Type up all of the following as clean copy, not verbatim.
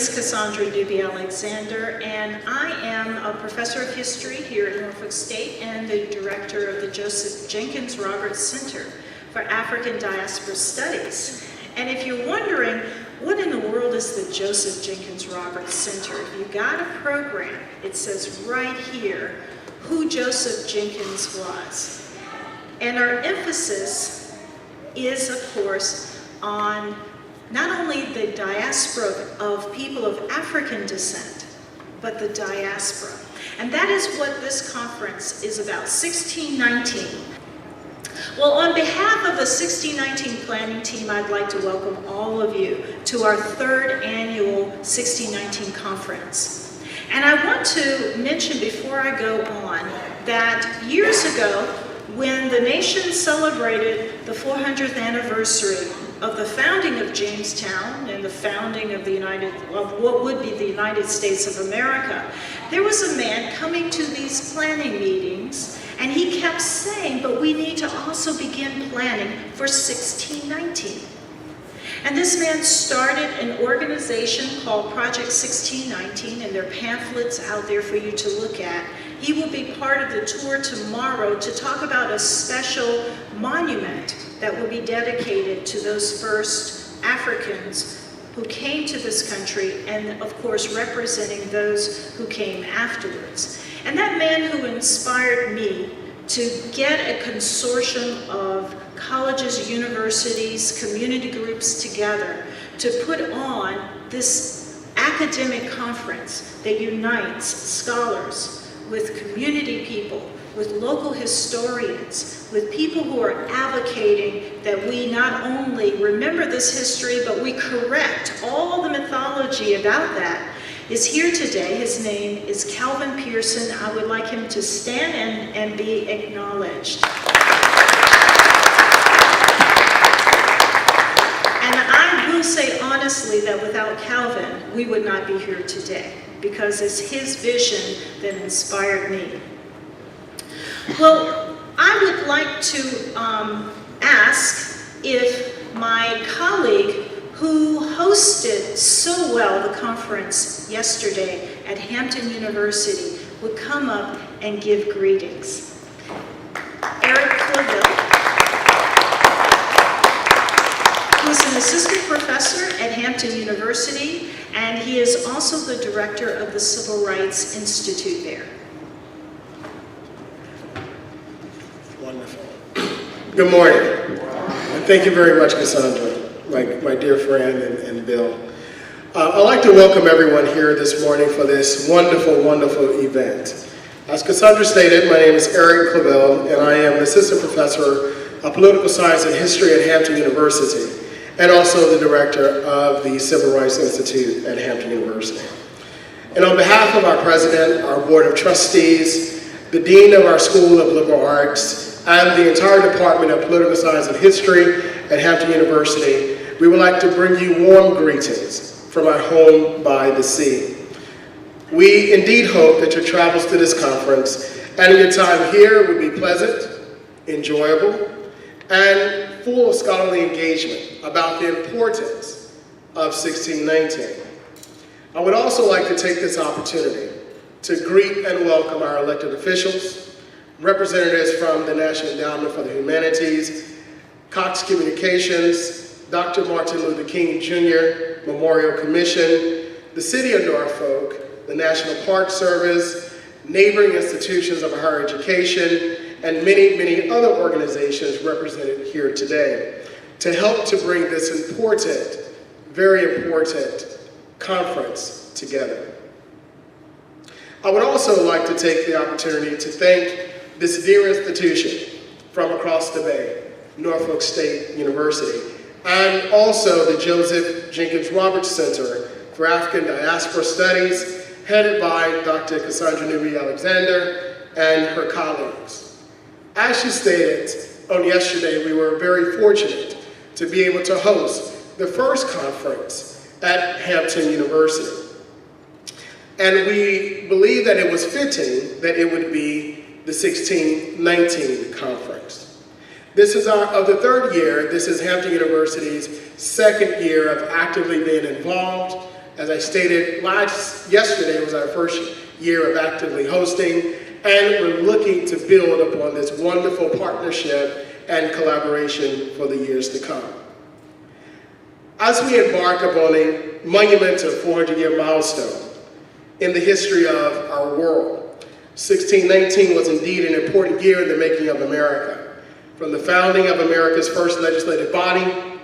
is Cassandra Newby-Alexander, and I am a professor of history here at Norfolk State and the director of the Joseph Jenkins Roberts Center for African Diaspora Studies. And if you're wondering, what in the world is the Joseph Jenkins Roberts Center? If you got a program, it says right here who Joseph Jenkins was. And our emphasis is, of course, on not only the diaspora of people of African descent, but the diaspora. And that is what this conference is about, 1619. Well, on behalf of the 1619 planning team, I'd like to welcome all of you to our third annual 1619 conference. And I want to mention before I go on that years ago, when the nation celebrated the 400th anniversary of the founding of Jamestown and the founding of what would be the United States of America, there was a man coming to these planning meetings, and he kept saying, but we need to also begin planning for 1619. And this man started an organization called Project 1619, and there are pamphlets out there for you to look at. He will be part of the tour tomorrow to talk about a special monument that will be dedicated to those first Africans who came to this country, and of course representing those who came afterwards. And that man who inspired me to get a consortium of colleges, universities, community groups together to put on this academic conference that unites scholars with community people, with local historians, with people who are advocating that we not only remember this history, but we correct all the mythology about that, is here today. His name is Calvin Pearson. I would like him to stand and be acknowledged. And I will say honestly that without Calvin, we would not be here today, because it's his vision that inspired me. Well, I would like to ask if my colleague who hosted so well the conference yesterday at Hampton University would come up and give greetings. Eric Claville, who is an assistant professor at Hampton University, and he is also the director of the Civil Rights Institute there. Wonderful. Good morning. And thank you very much, Cassandra, my dear friend and Bill. I'd like to welcome everyone here this morning for this wonderful, wonderful event. As Cassandra stated, my name is Eric Claville, and I am an assistant professor of political science and history at Hampton University, and also the director of the Civil Rights Institute at Hampton University. And on behalf of our president, our board of trustees, the dean of our School of Liberal Arts, and the entire department of political science and history at Hampton University, we would like to bring you warm greetings from our home by the sea. We indeed hope that your travels to this conference and your time here will be pleasant, enjoyable, and full of scholarly engagement about the importance of 1619. I would also like to take this opportunity to greet and welcome our elected officials, representatives from the National Endowment for the Humanities, Cox Communications, Dr. Martin Luther King Jr. Memorial Commission, the City of Norfolk, the National Park Service, neighboring institutions of higher education, and many, many other organizations represented here today to help to bring this important, very important conference together. I would also like to take the opportunity to thank this dear institution from across the bay, Norfolk State University, and also the Joseph Jenkins Roberts Center for African Diaspora Studies, headed by Dr. Cassandra Newby-Alexander and her colleagues. As she stated on yesterday, we were very fortunate to be able to host the first conference at Hampton University. And we believe that it was fitting that it would be the 1619 conference. This is of the third year. This is Hampton University's second year of actively being involved As I stated yesterday was our first year of actively hosting, and we're looking to build upon this wonderful partnership and collaboration for the years to come. As we embark upon a monumental 400-year milestone in the history of our world, 1619 was indeed an important year in the making of America. From the founding of America's first legislative body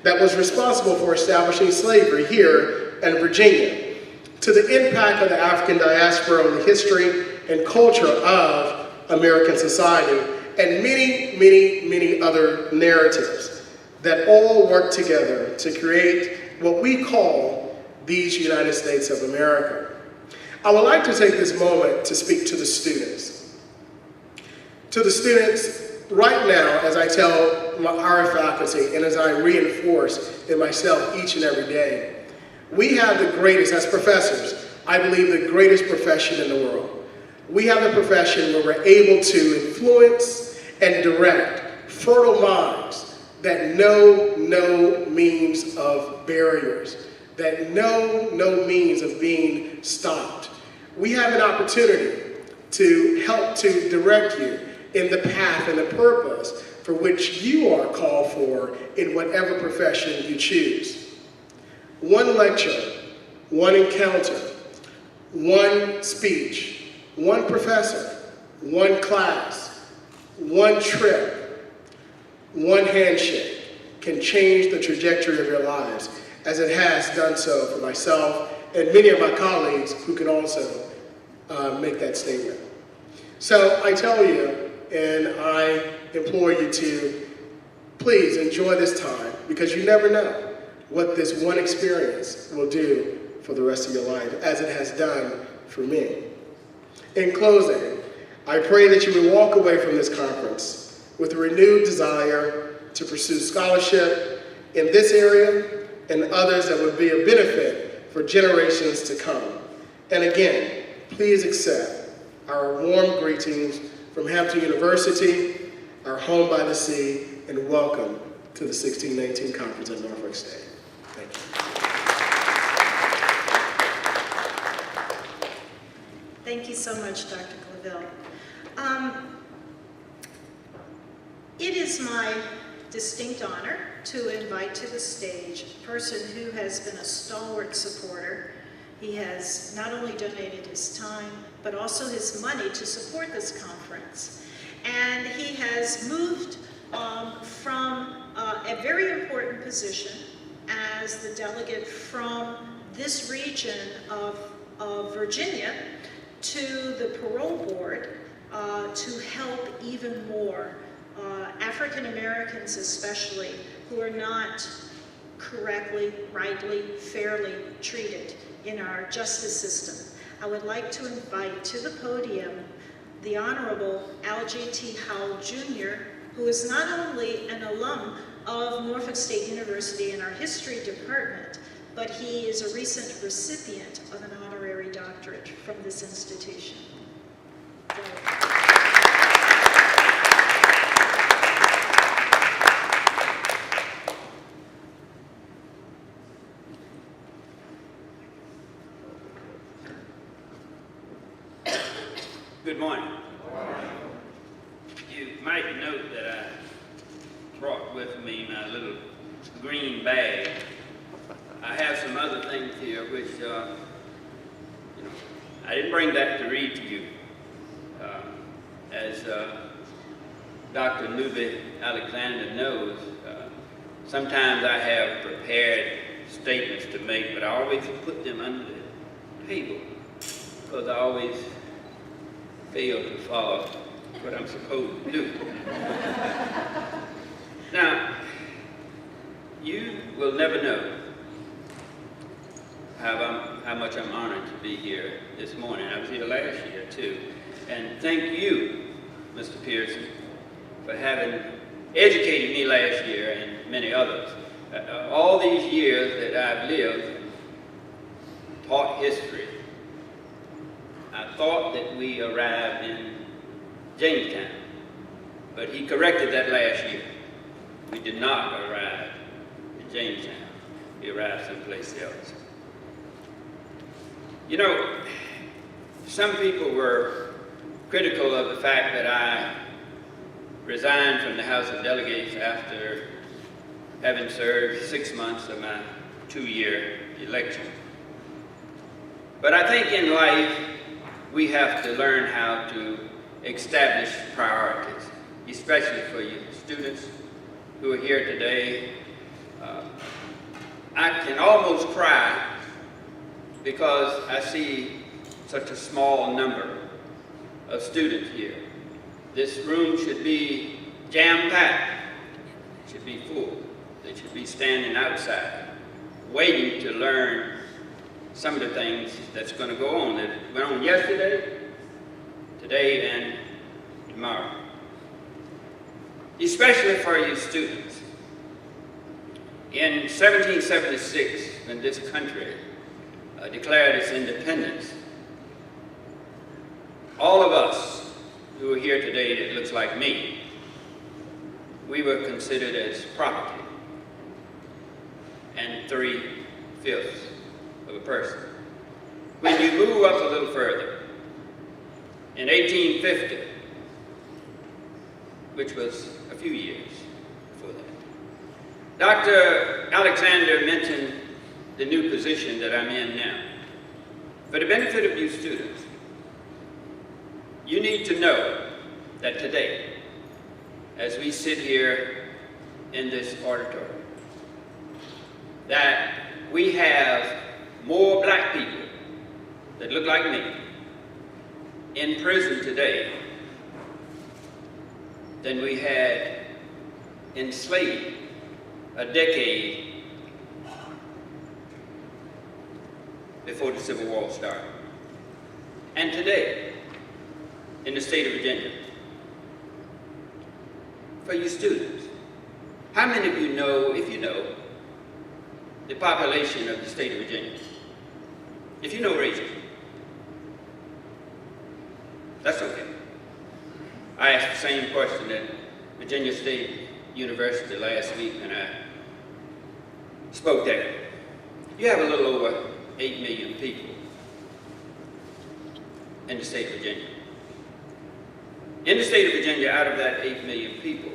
that was responsible for establishing slavery here in Virginia, to the impact of the African diaspora on the history and culture of American society, and many, many, many other narratives that all work together to create what we call these United States of America. I would like to take this moment to speak to the students. To the students, right now, as I tell our faculty and as I reinforce in myself each and every day, we have the greatest, as professors, I believe the greatest profession in the world. We have a profession where we're able to influence and direct fertile minds that know no means of barriers, that know no means of being stopped. We have an opportunity to help to direct you in the path and the purpose for which you are called for in whatever profession you choose. One lecture, one encounter, one speech, one professor, one class, one trip, one handshake can change the trajectory of your lives, as it has done so for myself and many of my colleagues who can also make that statement. So I tell you, and I implore you to please enjoy this time, because you never know what this one experience will do for the rest of your life, as it has done for me. In closing, I pray that you will walk away from this conference with a renewed desire to pursue scholarship in this area and others that would be a benefit for generations to come. And again, please accept our warm greetings from Hampton University, our home by the sea, and welcome to the 1619 Conference at Norfolk State. Thank you. Thank you so much, Dr. Claville. It is my distinct honor to invite to the stage a person who has been a stalwart supporter. He has not only donated his time, but also his money to support this conference. And he has moved from a very important position as the delegate from this region of Virginia to the parole board to help even more African Americans especially, who are not correctly, rightly, fairly treated in our justice system. I would like to invite to the podium the Honorable Algie T. Howell Jr., who is not only an alum of Norfolk State University in our history department, but he is a recent recipient of an honorary doctorate from this institution. Good morning. You might note that I brought with me my little green bag. I have some other things here which, I didn't bring that to read to you. As Dr. Newby Alexander knows, sometimes I have prepared statements to make, but I always put them under the table because I always fail to follow what I'm supposed to do. Now, you will never know how much I'm honored to be here this morning. I was here last year too. And thank you, Mr. Pearson, for having educated me last year and many others. All these years that I've lived, taught history, I thought that we arrived in Jamestown, but he corrected that last year. We did not arrive in Jamestown. We arrived someplace else. You know, some people were critical of the fact that I resigned from the House of Delegates after having served 6 months of my 2-year election. But I think in life, we have to learn how to establish priorities, especially for you students who are here today. I can almost cry because I see such a small number of students here. This room should be jam-packed, it should be full. They should be standing outside, waiting to learn some of the things that's going to go on, that went on yesterday, today, and tomorrow. Especially for you students. In 1776, when this country declared its independence, all of us who are here today that looks like me, we were considered as property and 3/5 of a person. When you move up a little further, in 1850, which was a few years before that, Dr. Alexander mentioned the new position that I'm in now. For the benefit of you students, you need to know that today, as we sit here in this auditorium, that we have more black people that look like me in prison today than we had enslaved a decade before the Civil War started. And today, in the state of Virginia, for you students, how many of you know, if you know, the population of the state of Virginia? If you know, raise it. That's okay. I asked the same question at Virginia State University last week when I spoke there. You have a little over 8 million people in the state of Virginia. In the state of Virginia, out of that 8 million people,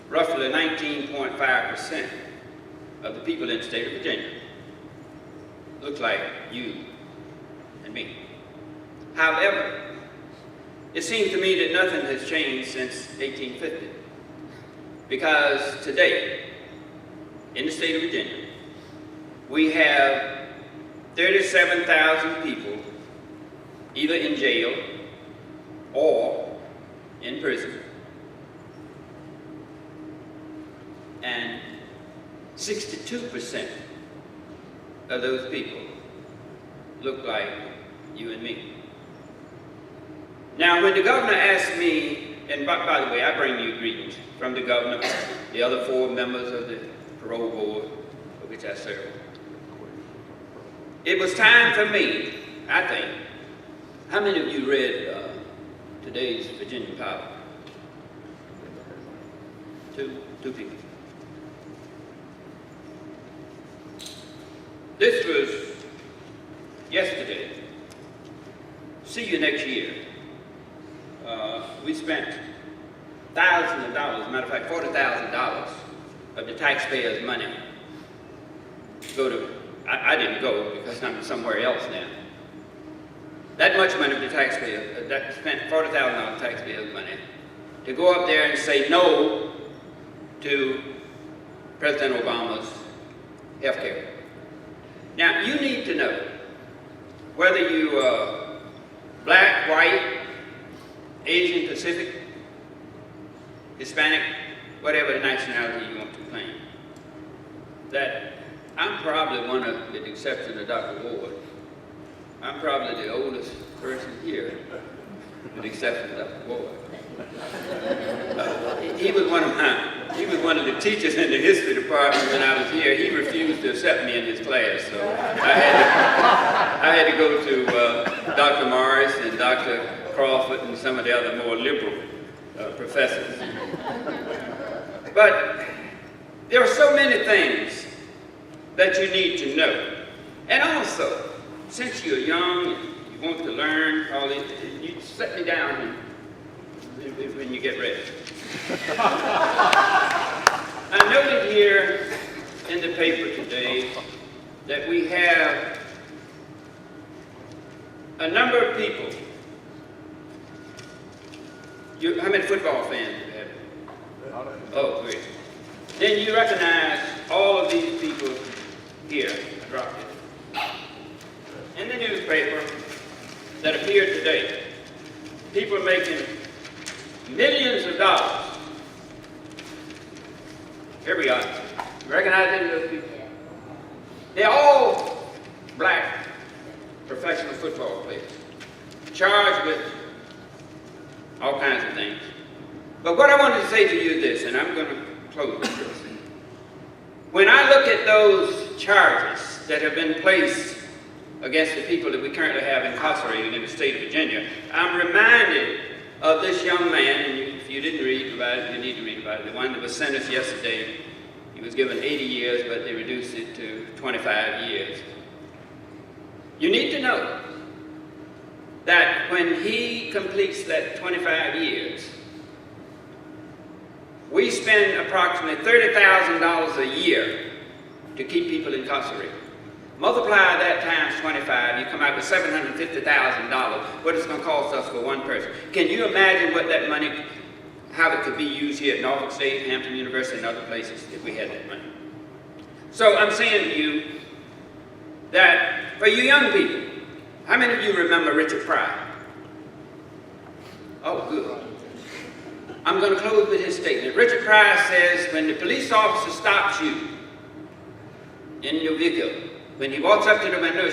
roughly 19.5% of the people in the state of Virginia look like you and me. However, it seems to me that nothing has changed since 1850. Because today, in the state of Virginia, we have 37,000 people either in jail or in prison. And 62% of those people look like you and me. Now, when the governor asked me, and by the way, I bring you greetings from the governor, the other 4 members of the parole board for which I serve. It was time for me, I think. How many of you read today's Virginia Power? 2 people. This was yesterday. See you next year. We spent thousands of dollars, matter of fact, $40,000 of the taxpayers' money to go to, I didn't go because I'm somewhere else now. That much money of the taxpayers, that spent $40,000 taxpayers' money to go up there and say no to President Obama's health care. Now, you need to know whether you are black, white, Asian, Pacific, Hispanic, whatever the nationality you want to claim, that I'm probably one of, with the exception of Dr. Ward, I'm probably the oldest person here, with the exception of Dr. Ward. He was one of the teachers in the history department when I was here. He refused to accept me in his class, so I had to go to Dr. Morris and Dr. Crawford and some of the other more liberal professors. But there are so many things that you need to know. And also, since you're young, you want to learn all this, you set me down when you get ready. I noted here in the paper today that we have a number of people. How many football fans do you have? Oh, great. Then you recognize all of these people here. I dropped it. In the newspaper that appeared today, people making millions of dollars. Here we are. Recognize any of those people? They're all black professional football players, charged with all kinds of things. But what I wanted to say to you is this, and I'm going to close with this. When I look at those charges that have been placed against the people that we currently have incarcerated in the state of Virginia, I'm reminded of this young man, and if you didn't read about it, you need to read about it. The one that was sentenced yesterday, he was given 80 years, but they reduced it to 25 years. You need to know that when he completes that 25 years, we spend approximately $30,000 a year to keep people incarcerated. Multiply that times 25, you come out with $750,000, what it's going to cost us for one person. Can you imagine what that money, how it could be used here at Norfolk State, Hampton University, and other places if we had that money? So I'm saying to you that for you young people, how many of you remember Richard Pryor? Oh, good. I'm going to close with his statement. Richard Pryor says, when the police officer stops you in your vehicle, when he walks up to the window,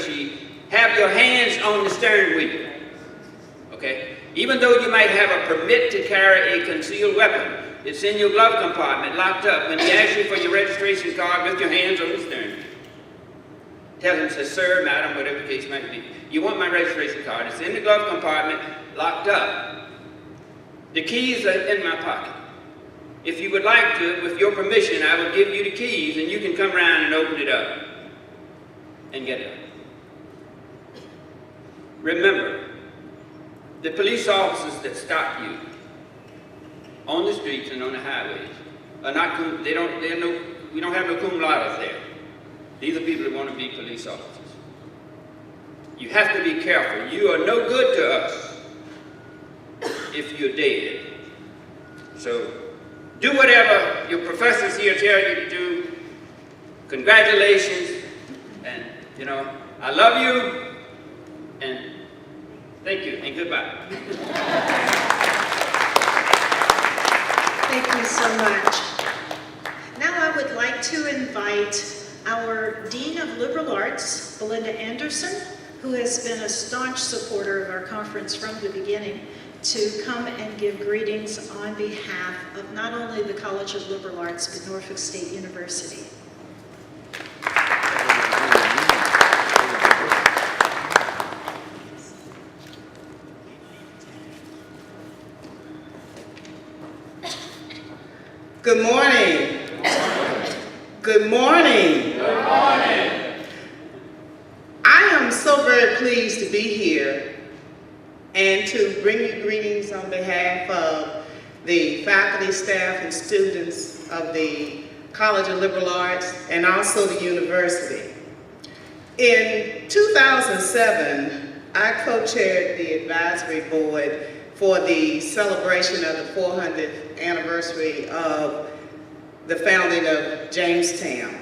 have your hands on the steering wheel. Okay? Even though you might have a permit to carry a concealed weapon, it's in your glove compartment, locked up. When he asks you for your registration card, with your hands on the steering wheel. Tell him, say, sir, madam, whatever the case might be, you want my registration card. It's in the glove compartment, locked up. The keys are in my pocket. If you would like to, with your permission, I will give you the keys and you can come around and open it up and get it. Remember, the police officers that stop you on the streets and on the highways are not, we don't have no cum laudes there. These are people that want to be police officers. You have to be careful. You are no good to us if you're dead. So do whatever your professors here tell you to do. Congratulations, and I love you, and thank you, and goodbye. Thank you so much. Now I would like to invite our Dean of Liberal Arts, Belinda Anderson, who has been a staunch supporter of our conference from the beginning, to come and give greetings on behalf of not only the College of Liberal Arts, but Norfolk State University. Good morning. Good morning. Good morning. I am so very pleased to be here and to bring you greetings on behalf of the faculty, staff, and students of the College of Liberal Arts and also the university. In 2007, I co-chaired the advisory board for the celebration of the 400th anniversary of the founding of Jamestown.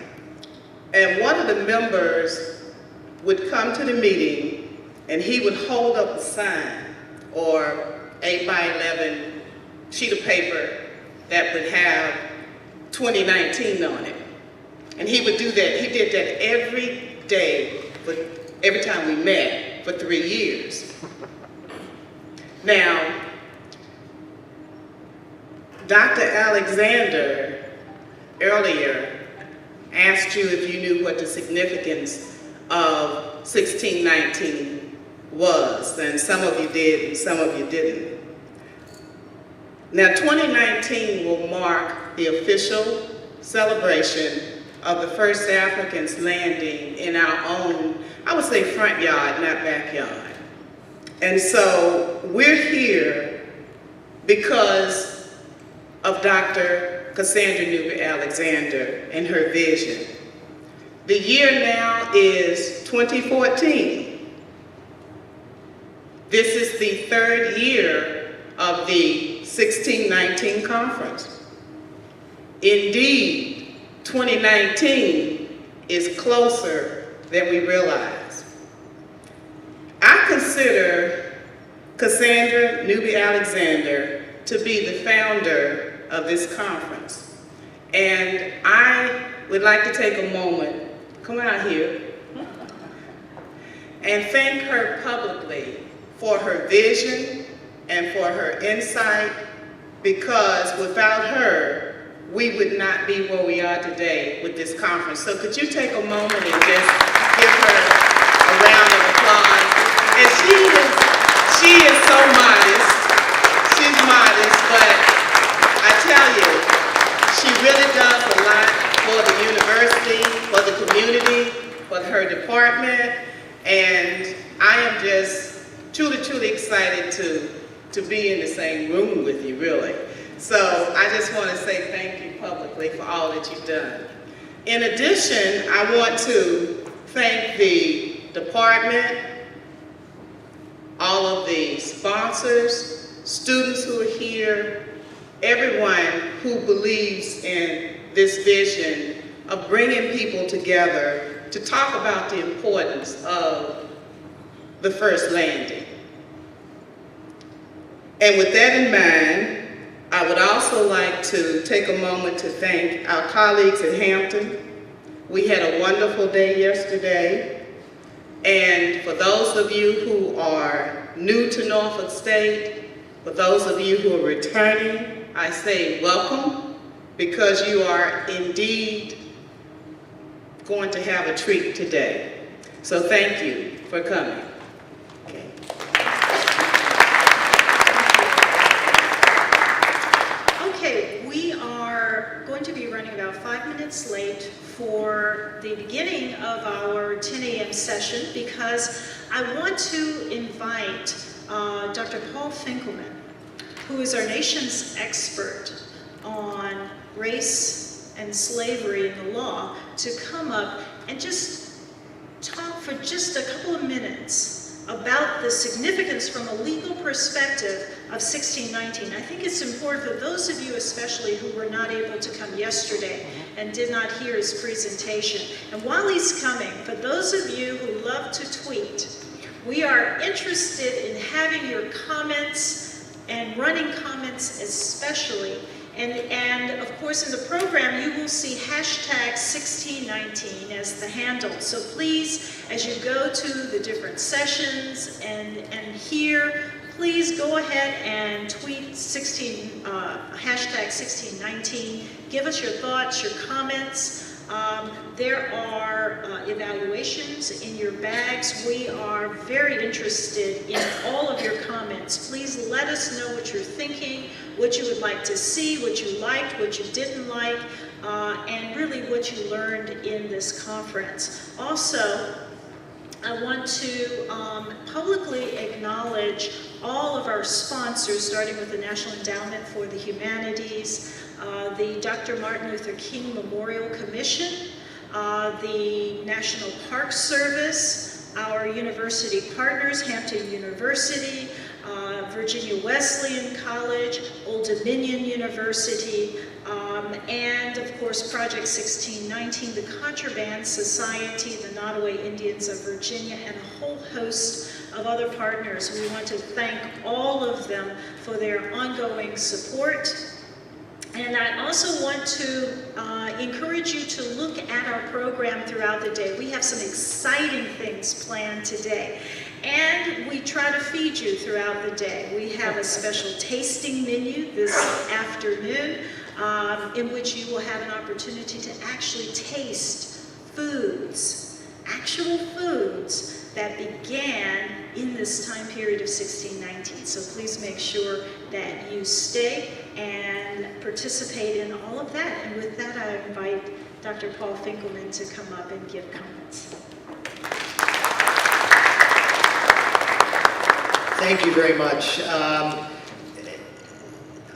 And one of the members would come to the meeting and he would hold up a sign or 8x11 sheet of paper that would have 2019 on it. And he would do that. He did that every day, every time we met for 3 years. Now, Dr. Alexander earlier asked you if you knew what the significance of 1619 was, and some of you did and some of you didn't. Now, 2019 will mark the official celebration of the first Africans landing in our own, I would say front yard, not backyard. And so we're here because of Dr. Cassandra Newby Alexander and her vision. The year now is 2014. This is the third year of the 1619 conference. Indeed, 2019 is closer than we realize. I consider Cassandra Newby Alexander to be the founder of this conference. And I would like to take a moment, come out here, and thank her publicly for her vision and for her insight, because without her, we would not be where we are today with this conference. So could you take a moment and just give her a round of applause? And she is so modest. She's modest, but I tell you, she really does a lot for the university, for the community, for her department, and I am just truly, truly excited to be in the same room with you, really. So I just want to say thank you publicly for all that you've done. In addition, I want to thank the department, all of the sponsors, students who are here, everyone who believes in this vision of bringing people together to talk about the importance of the first landing. And with that in mind, I would also like to take a moment to thank our colleagues at Hampton. We had a wonderful day yesterday. And for those of you who are new to Norfolk State, for those of you who are returning, I say welcome, because you are indeed going to have a treat today. So thank you for coming. Okay. Okay, we are going to be running about 5 minutes late for the beginning of our 10 a.m. session, because I want to invite Dr. Paul Finkelman, who is our nation's expert on race and slavery in the law, to come up and just talk for just a couple of minutes about the significance from a legal perspective of 1619. I think it's important for those of you especially who were not able to come yesterday and did not hear his presentation. And while he's coming, for those of you who love to tweet, we are interested in having your comments and running comments especially. And of course in the program you will see hashtag 1619 as the handle. So please, as you go to the different sessions and here, please go ahead and tweet hashtag 1619. Give us your thoughts, your comments. There are evaluations in your bags. We are very interested in all of your comments. Please let us know what you're thinking, what you would like to see, what you liked, what you didn't like, and really what you learned in this conference. Also, I want to publicly acknowledge all of our sponsors, starting with the National Endowment for the Humanities, the Dr. Martin Luther King Memorial Commission, the National Park Service, our university partners, Hampton University, Virginia Wesleyan College, Old Dominion University, and of course Project 1619, the Contraband Society, the Nottoway Indians of Virginia, and a whole host of other partners. We want to thank all of them for their ongoing support. And I also want to encourage you to look at our program throughout the day. We have some exciting things planned today. And we try to feed you throughout the day. We have a special tasting menu this afternoon in which you will have an opportunity to actually taste foods, actual foods that began in this time period of 1619. So please make sure that you stay and participate in all of that. And with that, I invite Dr. Paul Finkelman to come up and give comments. Thank you very much.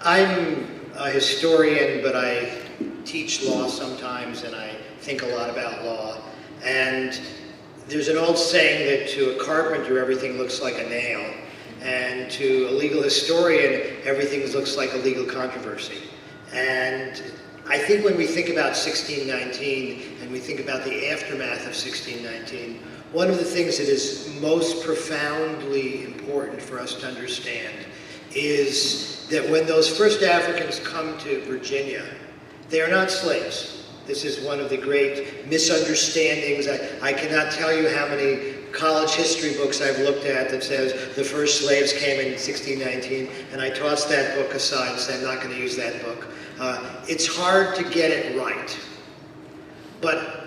I'm a historian, but I teach law sometimes, and I think a lot about law. And there's an old saying that to a carpenter, everything looks like a nail, and to a legal historian, everything looks like a legal controversy. And I think when we think about 1619, and we think about the aftermath of 1619, one of the things that is most profoundly important for us to understand is that when those first Africans come to Virginia, they are not slaves. This is one of the great misunderstandings. I cannot tell you how many college history books I've looked at that says the first slaves came in 1619, and I toss that book aside and say I'm not going to use that book. It's hard to get it right. But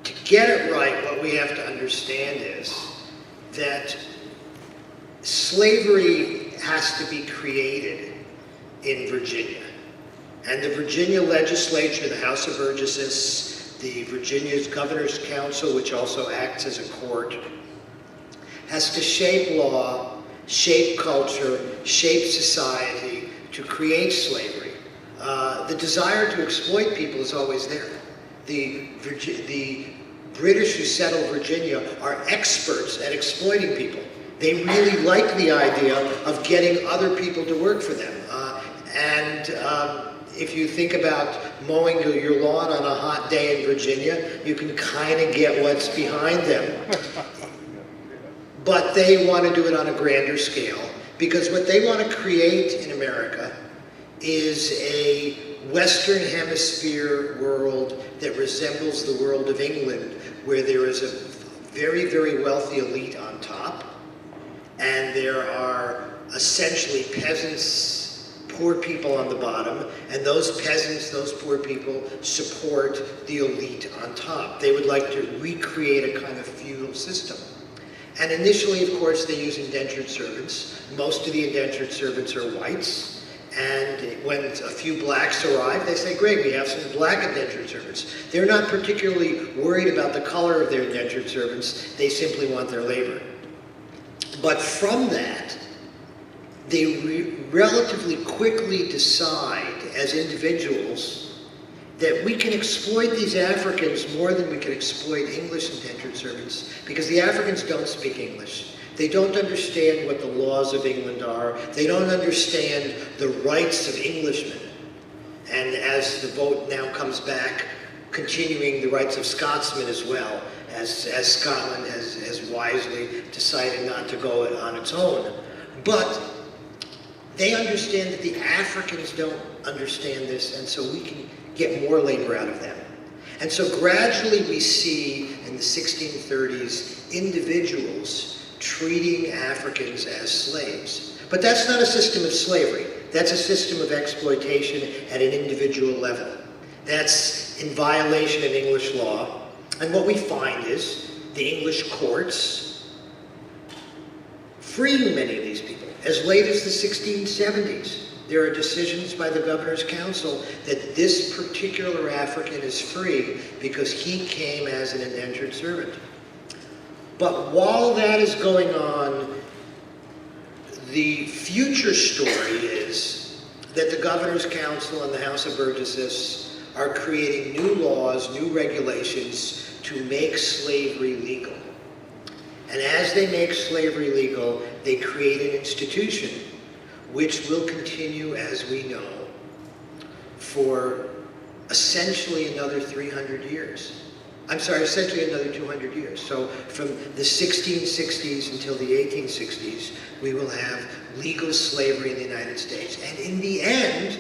to get it right, what we have to understand is that slavery has to be created in Virginia. And the Virginia legislature, the House of Burgesses, the Virginia's Governor's Council, which also acts as a court, has to shape law, shape culture, shape society to create slavery. The desire to exploit people is always there. The British who settled Virginia are experts at exploiting people. They really like the idea of getting other people to work for them. If you think about mowing your lawn on a hot day in Virginia, you can kind of get what's behind them. But they want to do it on a grander scale, because what they want to create in America is a Western Hemisphere world that resembles the world of England, where there is a very, very wealthy elite on top, and there are essentially peasants, poor people on the bottom, and those peasants, those poor people, support the elite on top. They would like to recreate a kind of feudal system. And initially, of course, they use indentured servants. Most of the indentured servants are whites, and when a few blacks arrive, they say, great, we have some black indentured servants. They're not particularly worried about the color of their indentured servants, they simply want their labor. But from that, they relatively quickly decide as individuals that we can exploit these Africans more than we can exploit English indentured servants, because the Africans don't speak English. They don't understand what the laws of England are. They don't understand the rights of Englishmen. And as the vote now comes back, continuing the rights of Scotsmen as well, as Scotland has wisely decided not to go it on its own. But they understand that the Africans don't understand this, and so we can get more labor out of them. And so gradually we see in the 1630s individuals treating Africans as slaves. But that's not a system of slavery. That's a system of exploitation at an individual level. That's in violation of English law. And what we find is the English courts freeing many of these people. As late as the 1670s, there are decisions by the Governor's Council that this particular African is free because he came as an indentured servant. But while that is going on, the future story is that the Governor's Council and the House of Burgesses are creating new laws, new regulations to make slavery legal. And as they make slavery legal, they create an institution which will continue, as we know, for essentially another 300 years. I'm sorry, essentially another 200 years. So from the 1660s until the 1860s, we will have legal slavery in the United States. And in the end,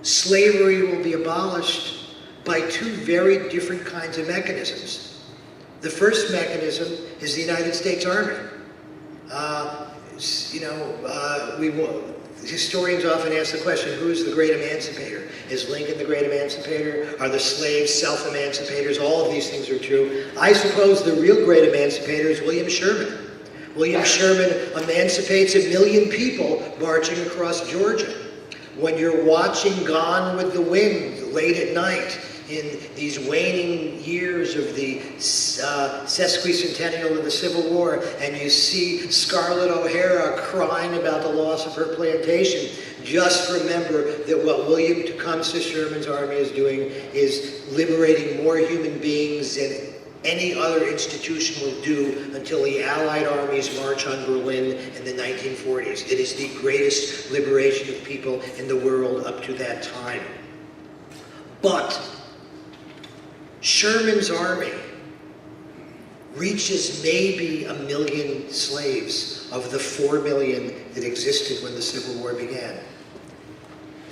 slavery will be abolished by two very different kinds of mechanisms. The first mechanism is the United States Army. Historians often ask the question, who is the great emancipator? Is Lincoln the great emancipator? Are the slaves self-emancipators? All of these things are true. I suppose the real great emancipator is William Sherman. William Sherman emancipates 1 million people marching across Georgia. When you're watching Gone with the Wind, late at night in these waning years of the sesquicentennial of the Civil War, and you see Scarlett O'Hara crying about the loss of her plantation, just remember that what William Tecumseh Sherman's army is doing is liberating more human beings than any other institution will do until the Allied armies march on Berlin in the 1940s. It is the greatest liberation of people in the world up to that time. But Sherman's army reaches maybe 1 million slaves of the 4 million that existed when the Civil War began.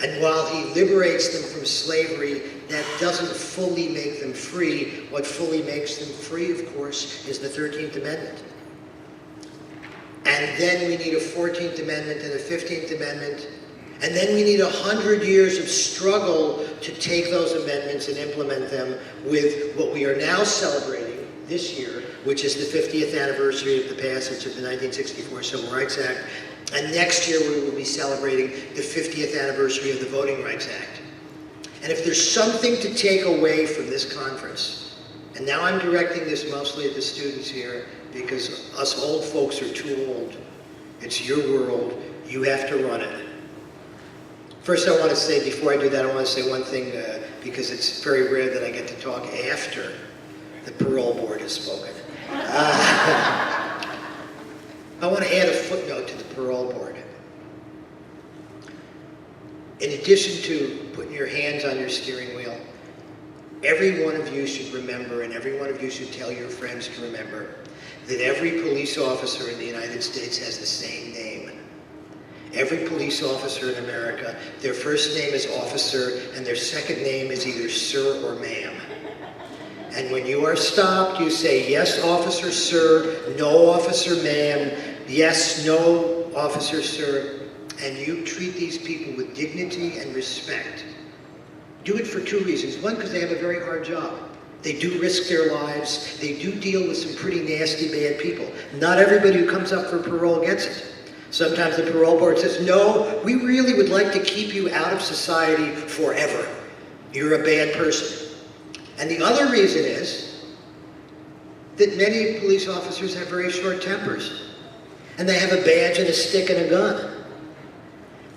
And while he liberates them from slavery, that doesn't fully make them free. What fully makes them free, of course, is the 13th Amendment. And then we need a 14th Amendment and a 15th Amendment. And then we need 100 years of struggle to take those amendments and implement them with what we are now celebrating this year, which is the 50th anniversary of the passage of the 1964 Civil Rights Act. And next year we will be celebrating the 50th anniversary of the Voting Rights Act. And if there's something to take away from this conference, and now I'm directing this mostly at the students here because us old folks are too old. It's your world. You have to run it. First, I want to say, before I do that, I want to say one thing, because it's very rare that I get to talk after the parole board has spoken. I want to add a footnote to the parole board. In addition to putting your hands on your steering wheel, every one of you should remember, and every one of you should tell your friends to remember, that every police officer in the United States has the same name. Every police officer in America, their first name is officer, and their second name is either sir or ma'am. And when you are stopped, you say, yes, officer, sir, no, officer, ma'am, yes, no, officer, sir, and you treat these people with dignity and respect. Do it for two reasons. One, because they have a very hard job. They do risk their lives. They do deal with some pretty nasty, bad people. Not everybody who comes up for parole gets it. Sometimes the parole board says, no, we really would like to keep you out of society forever. You're a bad person. And the other reason is that many police officers have very short tempers. And they have a badge and a stick and a gun.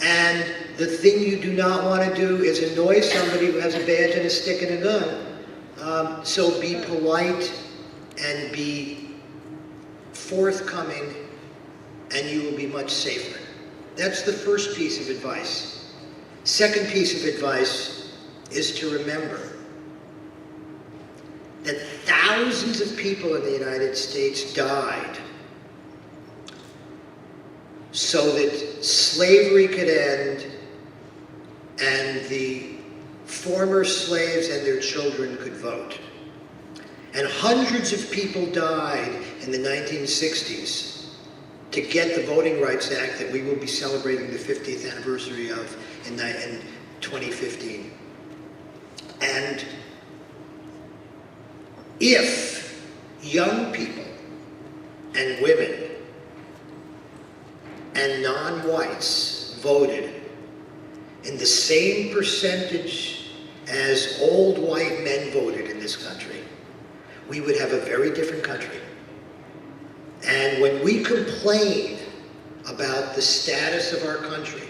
And the thing you do not want to do is annoy somebody who has a badge and a stick and a gun. So be polite and be forthcoming, and you will be much safer. That's the first piece of advice. Second piece of advice is to remember that thousands of people in the United States died so that slavery could end and the former slaves and their children could vote. And hundreds of people died in the 1960s to get the Voting Rights Act that we will be celebrating the 50th anniversary of in 2015. And if young people and women and non-whites voted in the same percentage as old white men voted in this country, we would have a very different country. And when we complain about the status of our country,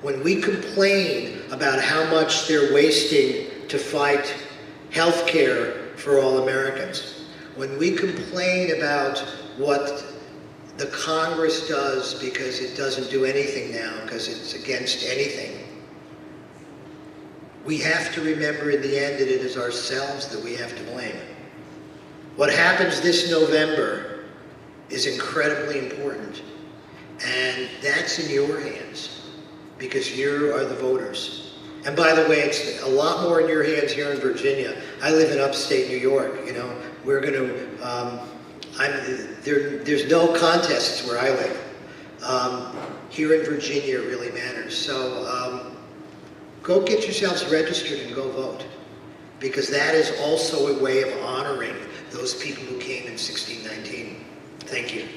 when we complain about how much they're wasting to fight health care for all Americans, when we complain about what the Congress does because it doesn't do anything now, because it's against anything, we have to remember in the end that it is ourselves that we have to blame. What happens this November is incredibly important, and that's in your hands, because you are the voters. And by the way, it's a lot more in your hands here in Virginia. I live in upstate New York, you know. We're going to, there's no contests where I live. Here in Virginia, it really matters. So go get yourselves registered and go vote, because that is also a way of honoring those people who came in 1619. Thank you.